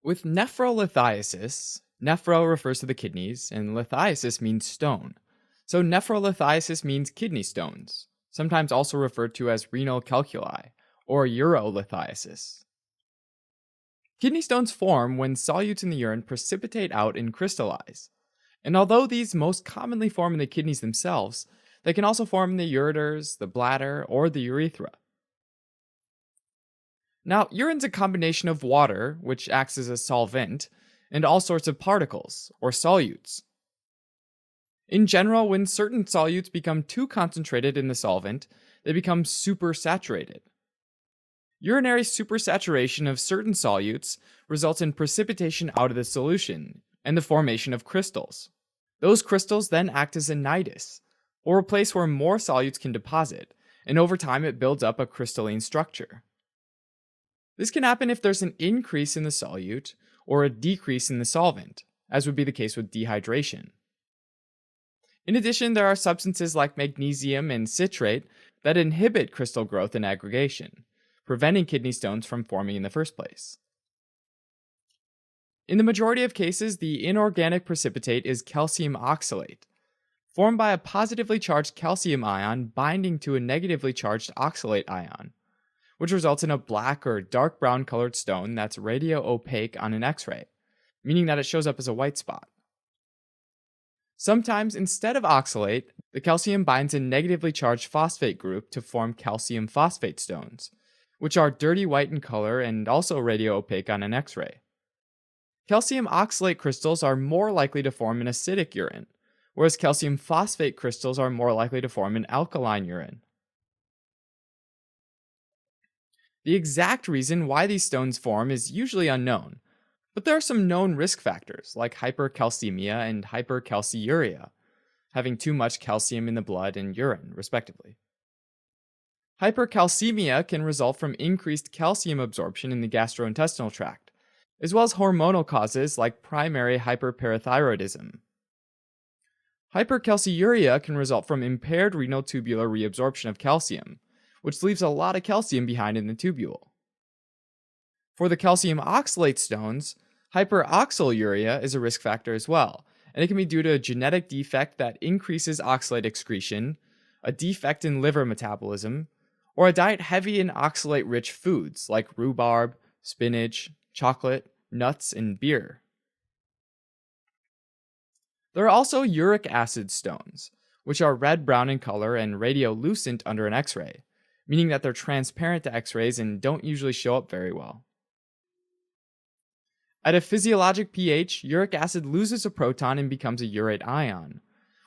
With nephrolithiasis, nephro refers to the kidneys, and lithiasis means stone. So nephrolithiasis means kidney stones, sometimes also referred to as renal calculi, or urolithiasis. Kidney stones form when solutes in the urine precipitate out and crystallize. And although these most commonly form in the kidneys themselves, they can also form in the ureters, the bladder, or the urethra. Now, urine's a combination of water, which acts as a solvent, and all sorts of particles, or solutes. In general, when certain solutes become too concentrated in the solvent, they become supersaturated. Urinary supersaturation of certain solutes results in precipitation out of the solution and the formation of crystals. Those crystals then act as a nidus, or a place where more solutes can deposit, and over time it builds up a crystalline structure. This can happen if there's an increase in the solute or a decrease in the solvent, as would be the case with dehydration. In addition, there are substances like magnesium and citrate that inhibit crystal growth and aggregation, preventing kidney stones from forming in the first place. In the majority of cases, the inorganic precipitate is calcium oxalate, formed by a positively charged calcium ion binding to a negatively charged oxalate ion, which results in a black or dark brown colored stone that's radio-opaque on an X-ray, meaning that it shows up as a white spot. Sometimes, instead of oxalate, the calcium binds a negatively charged phosphate group to form calcium phosphate stones, which are dirty white in color and also radio-opaque on an X-ray. Calcium oxalate crystals are more likely to form in acidic urine, whereas calcium phosphate crystals are more likely to form in alkaline urine. The exact reason why these stones form is usually unknown, but there are some known risk factors like hypercalcemia and hypercalciuria, having too much calcium in the blood and urine, respectively. Hypercalcemia can result from increased calcium absorption in the gastrointestinal tract, as well as hormonal causes like primary hyperparathyroidism. Hypercalciuria can result from impaired renal tubular reabsorption of calcium, which leaves a lot of calcium behind in the tubule. For the calcium oxalate stones, hyperoxaluria is a risk factor as well, and it can be due to a genetic defect that increases oxalate excretion, a defect in liver metabolism, or a diet heavy in oxalate-rich foods like rhubarb, spinach, chocolate, nuts, and beer. There are also uric acid stones, which are red-brown in color and radiolucent under an X-ray, meaning that they're transparent to X-rays and don't usually show up very well. At a physiologic pH, uric acid loses a proton and becomes a urate ion,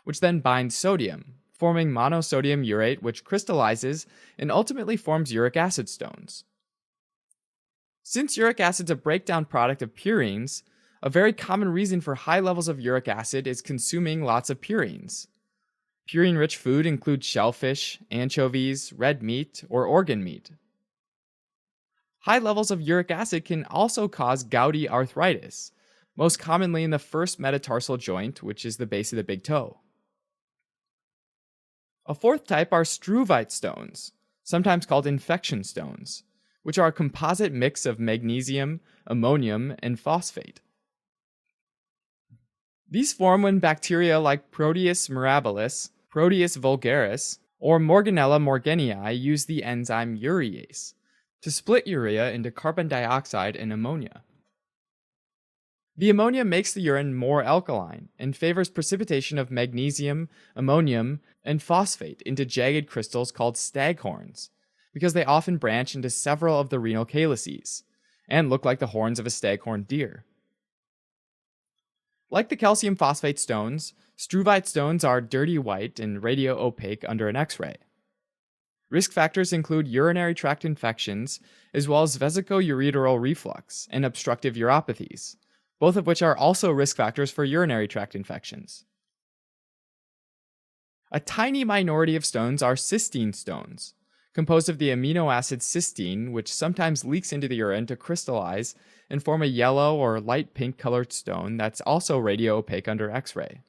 which then binds sodium, forming monosodium urate, which crystallizes and ultimately forms uric acid stones. Since uric acid is a breakdown product of purines, a very common reason for high levels of uric acid is consuming lots of purines. Purine-rich food includes shellfish, anchovies, red meat, or organ meat. High levels of uric acid can also cause gouty arthritis, most commonly in the first metatarsal joint, which is the base of the big toe. A fourth type are struvite stones, sometimes called infection stones, which are a composite mix of magnesium, ammonium, and phosphate. These form when bacteria like Proteus mirabilis, Proteus vulgaris, or Morganella morganii use the enzyme urease to split urea into carbon dioxide and ammonia. The ammonia makes the urine more alkaline and favors precipitation of magnesium, ammonium, and phosphate into jagged crystals called staghorns, because they often branch into several of the renal calyces and look like the horns of a staghorn deer. Like the calcium phosphate stones, struvite stones are dirty white and radio-opaque under an X-ray. Risk factors include urinary tract infections, as well as vesicoureteral reflux and obstructive uropathies, both of which are also risk factors for urinary tract infections. A tiny minority of stones are cysteine stones, composed of the amino acid cysteine, which sometimes leaks into the urine to crystallize and form a yellow or light pink colored stone that's also radio-opaque under X-ray.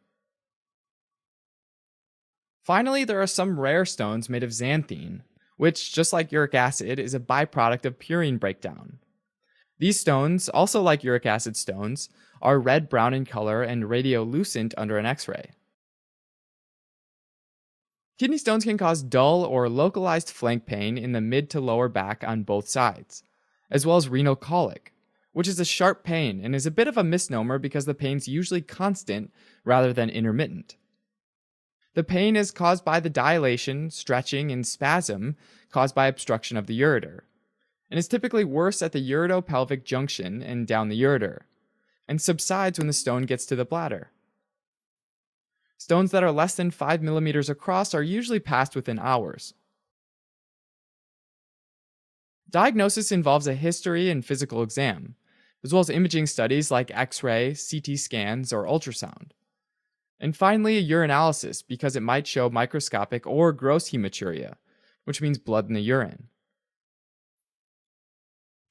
Finally, there are some rare stones made of xanthine, which, just like uric acid, is a byproduct of purine breakdown. These stones, also like uric acid stones, are red-brown in color and radiolucent under an X-ray. Kidney stones can cause dull or localized flank pain in the mid to lower back on both sides, as well as renal colic, which is a sharp pain and is a bit of a misnomer because the pain's usually constant rather than intermittent. The pain is caused by the dilation, stretching, and spasm caused by obstruction of the ureter, and is typically worse at the uretopelvic junction and down the ureter, and subsides when the stone gets to the bladder. Stones that are less than 5 millimeters across are usually passed within hours. Diagnosis involves a history and physical exam, as well as imaging studies like X-ray, CT scans, or ultrasound. And finally, a urinalysis because it might show microscopic or gross hematuria, which means blood in the urine.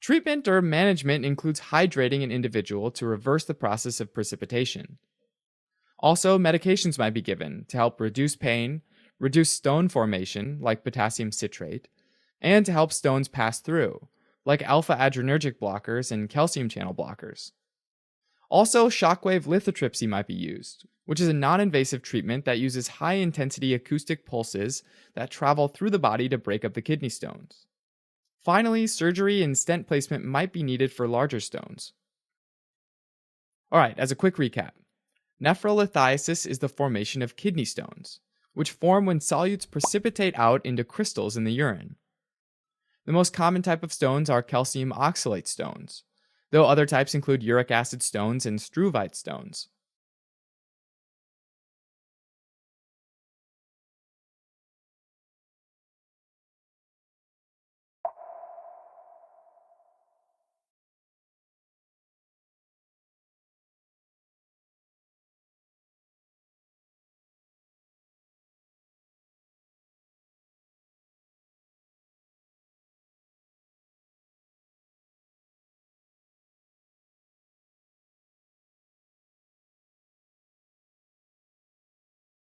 Treatment or management includes hydrating an individual to reverse the process of precipitation. Also, medications might be given to help reduce pain, reduce stone formation, like potassium citrate, and to help stones pass through, like alpha adrenergic blockers and calcium channel blockers. Also, shockwave lithotripsy might be used, which is a non-invasive treatment that uses high-intensity acoustic pulses that travel through the body to break up the kidney stones. Finally, surgery and stent placement might be needed for larger stones. Alright, as a quick recap. Nephrolithiasis is the formation of kidney stones, which form when solutes precipitate out into crystals in the urine. The most common type of stones are calcium oxalate stones, though other types include uric acid stones and struvite stones.